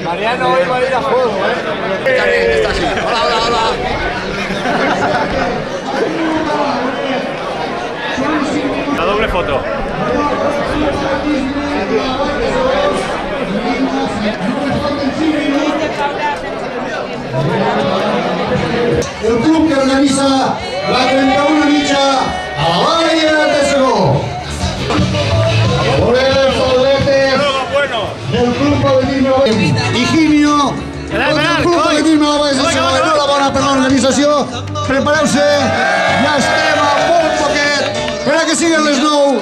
Mariano hoy va a ir a juego, ¿eh? Está así. Hola, hola, hola. La doble foto. El club que organiza la 31 Licha a la Valle de Segó. Por el solete del club Pavetisme Higinio. El club Pavetisme la Valle de Segó. Enhorabona per l'organització. Prepareu-se. Ja estem a molt poquet. Per a que siguen les 9.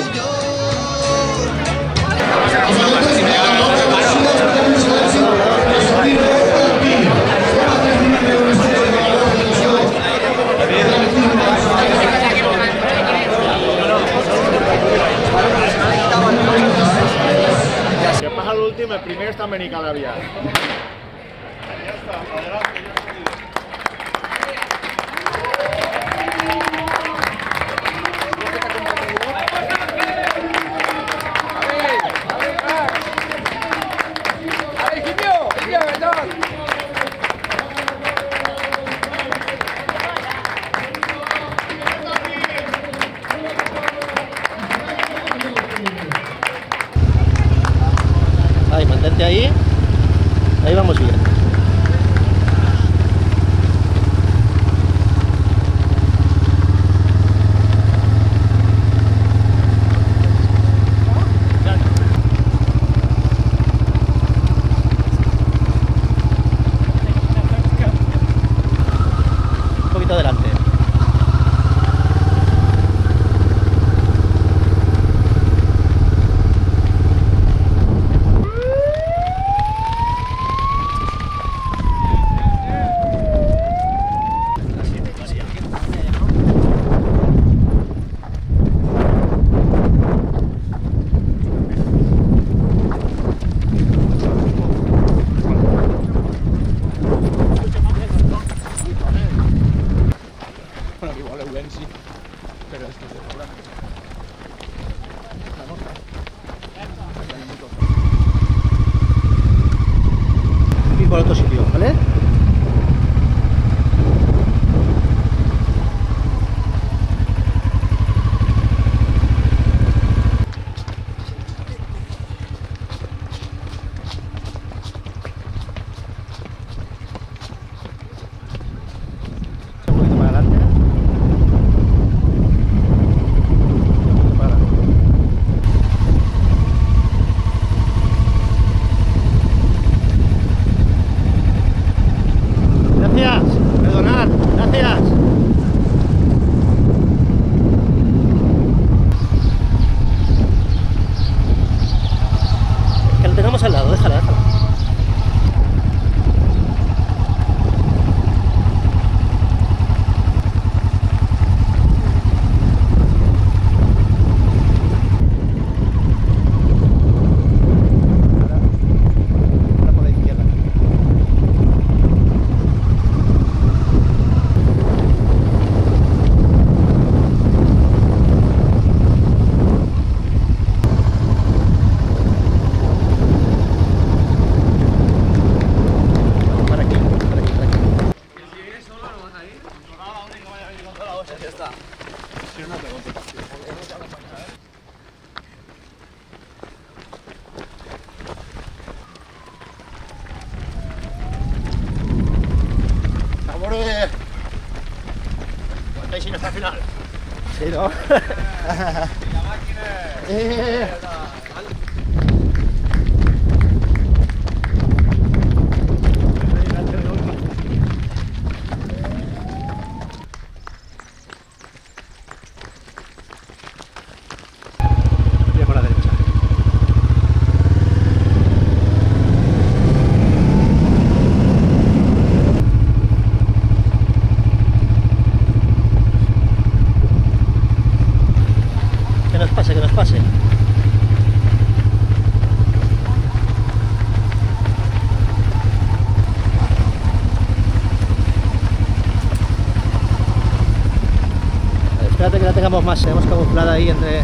Si pasa el último, el primero está en Benicalavia. Ahí, mantente ahí. Ahí vamos bien. Un poquito adelante. Y por otro sitio, ¿vale? Un poquito más adelante. Un poquito más adelante. Gracias, perdonad, gracias. Que lo tengamos al lado, déjala, déjala. Ahora por la izquierda. Para aquí, para aquí, para aquí. ¡Sabores! ¿Cuánto hay sin hasta el final? Sí, ¿no? Mira por la derecha. pase. Espérate que la tengamos más, tenemos camuflada ahí entre...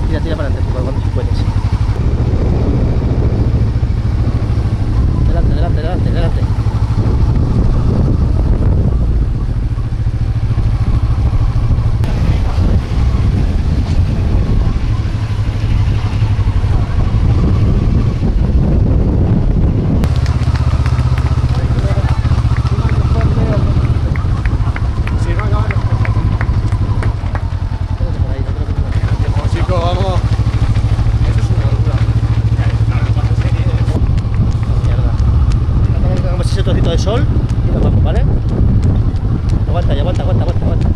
Tira, tira para adelante, por cuando puedes. Delante, delante, delante, delante. De sol y nos vamos, ¿vale? Aguanta, aguanta, aguanta, aguanta, aguanta.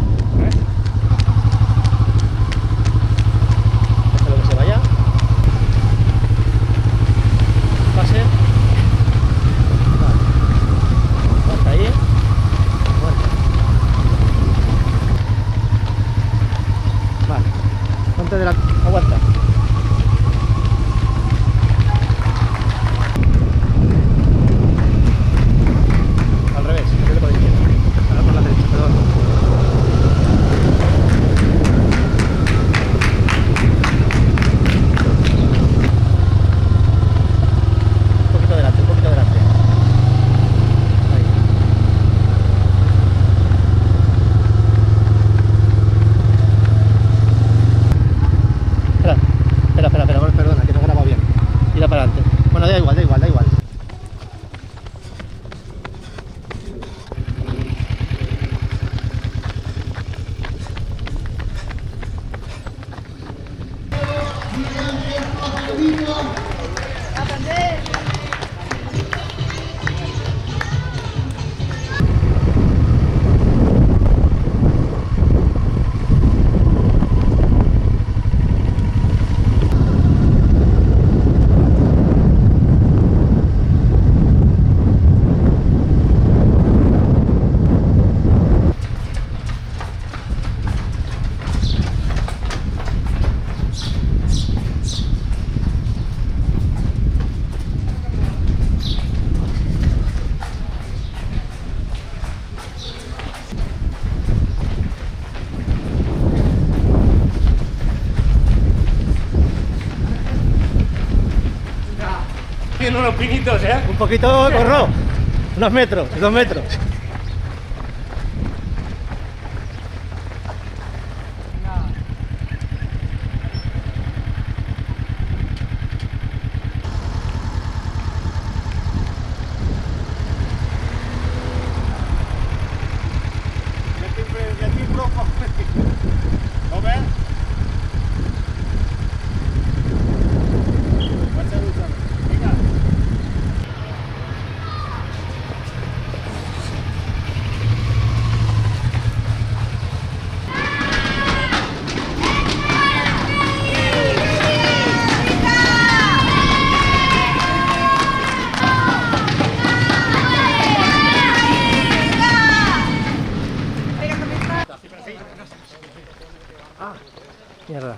Déjalo que se vaya. Pase. Vale. Aguanta ahí. Aguanta. Vale. Ponte de la... Aguanta. Tiene unos pinitos, ¿eh? Un poquito corro. Unos metros, 2 metros. Mierda.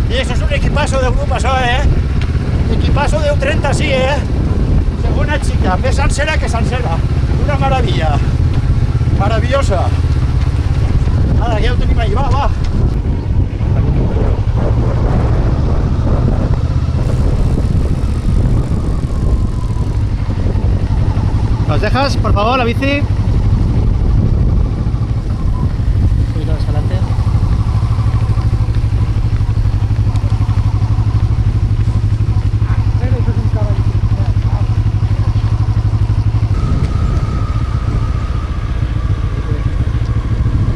Y eso es un equipazo de grupo, ¿sabes? Equipazo de un 30, sí, Segona chica, més sencera que sencera. Una maravilla. Maravillosa. Ara, ja ho tenim ahí, va, va. ¿Nos dejas, por favor, la bici? Un poquito más adelante.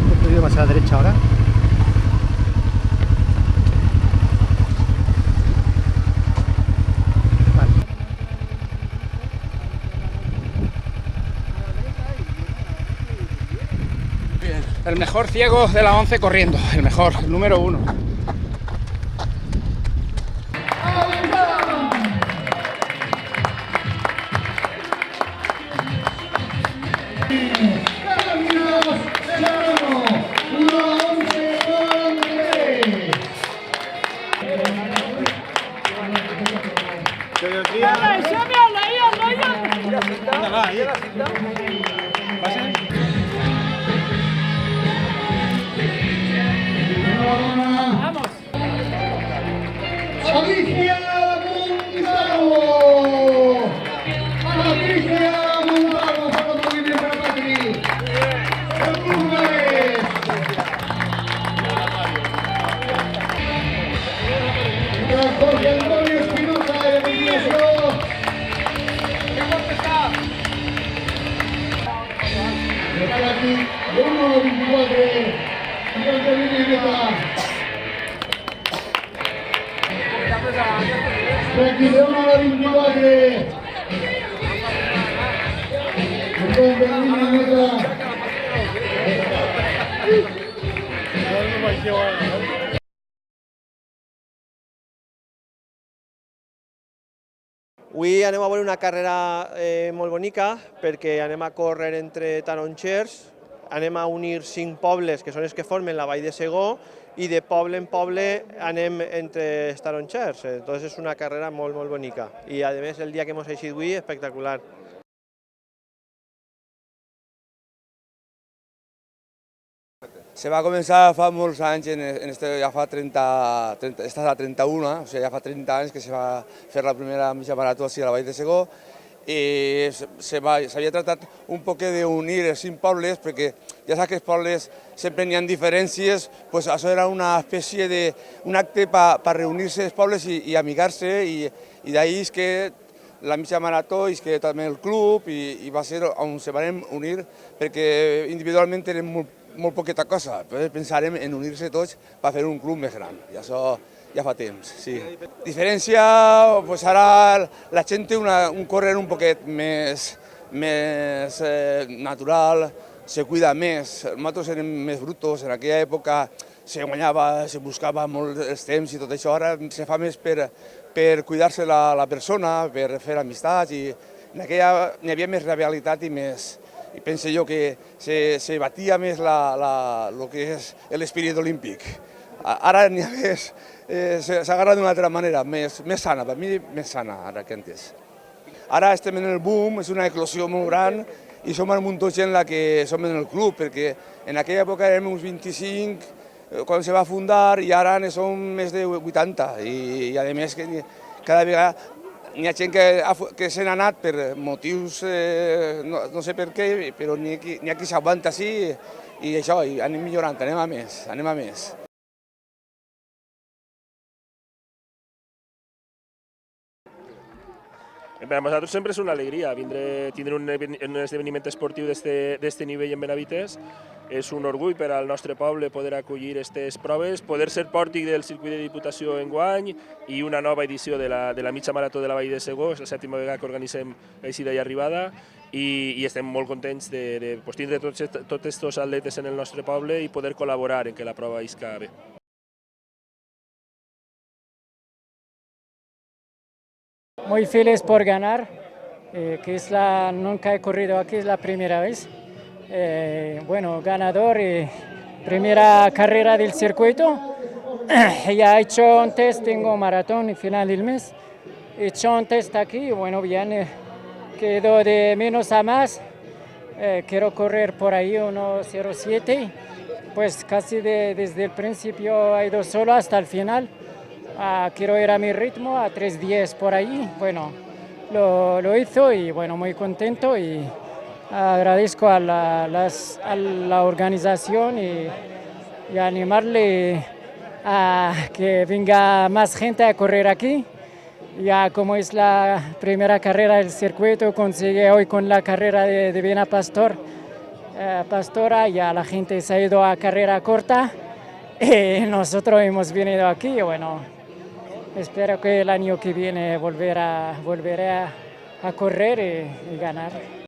Un poquito más a la derecha ahora. El mejor ciego de la 11 corriendo, el mejor, el número 1. Patricia Montalvo. Patricia Montalvo, foto muy bien para Patri. El Club Gales. Jorge Antonio Espinosa de Villasio. Está aquí, 1-24. Entonces viene meta. Tranquilidad a la 24. Avui anem a veure una carrera molt bonica perquè anem a córrer entre taronxers, anem a unir 5 pobles que són els que formen la Vall de Segó i de poble en poble anem entre els taronxers. Entonces és una carrera molt bonica i a més el dia que hemos eixit avui espectacular. Se va començar fa molts anys, ja fa 30, esta és la 31, o sigui, ja fa 30 anys que se va fer la primera mitja marató a la Vall de Segó i s'havia tratat un poc d'unir els 5 pobles perquè ja saps que els pobles sempre n'hi ha diferències, doncs això era una espècie d'un acte per reunir-se els pobles i amigar-se i d'ahir és que la mitja marató és que també el club i va ser on se van unir perquè individualment eren molt poqueta cosa, però pensarem en unir-se tots per fer un club més gran, i això ja fa temps, sí. Diferència, doncs ara la gent té un córrer un poquet més natural, se cuida més, nosaltres érem més brutos, en aquella època se guanyava, se buscava molt els temps i tot això, ara se fa més per cuidar-se la persona, per fer amistats i en aquella n'hi havia més realitat i més. I penso jo que se batia més el que és l'espírit olímpic. Ara n'hi ha més, s'agarra d'una altra manera, més sana, per mi més sana ara que antes. Ara estem en el boom, és una eclosió molt gran i som un munt de gent la que som en el club, perquè en aquella època érem uns 25 quan se va fundar i ara ne som més de 80 i a més que cada vegada n'hi ha gent que se n'ha anat per motius, no sé per què, però n'hi ha qui s'aguanta així i això, anem millorant, anem a més. Per a nosaltres sempre és una alegria tindre un esdeveniment esportiu d'este nivell en Benavites. És un orgull per al nostre poble poder acollir aquestes proves, poder ser pòrtic del circuit de Diputació enguany i una nova edició de la mitja marató de la Vall de Segó, és la 7ª vegada que organitzem l'eixida i arribada i estem molt contents de tindre tots aquests atletes en el nostre poble i poder col·laborar en que la prova isca bé. Muy feliz por ganar, que nunca he corrido aquí, es la primera vez. Bueno, ganador y primera carrera del circuito. Ya he hecho un test, tengo maratón y final del mes. He hecho un test aquí, bueno, bien, quedo de menos a más. Quiero correr por ahí 1:07, pues casi desde el principio he ido solo hasta el final. Quiero ir a mi ritmo, a 3:10 por ahí. Bueno, lo hizo y bueno, muy contento y agradezco a la organización y animarle a que venga más gente a correr aquí. Ya como es la primera carrera del circuito, consigue hoy con la carrera de Viena Pastora, ya la gente se ha ido a carrera corta y nosotros hemos venido aquí y bueno, espero que el año que viene volveré a correr y ganar.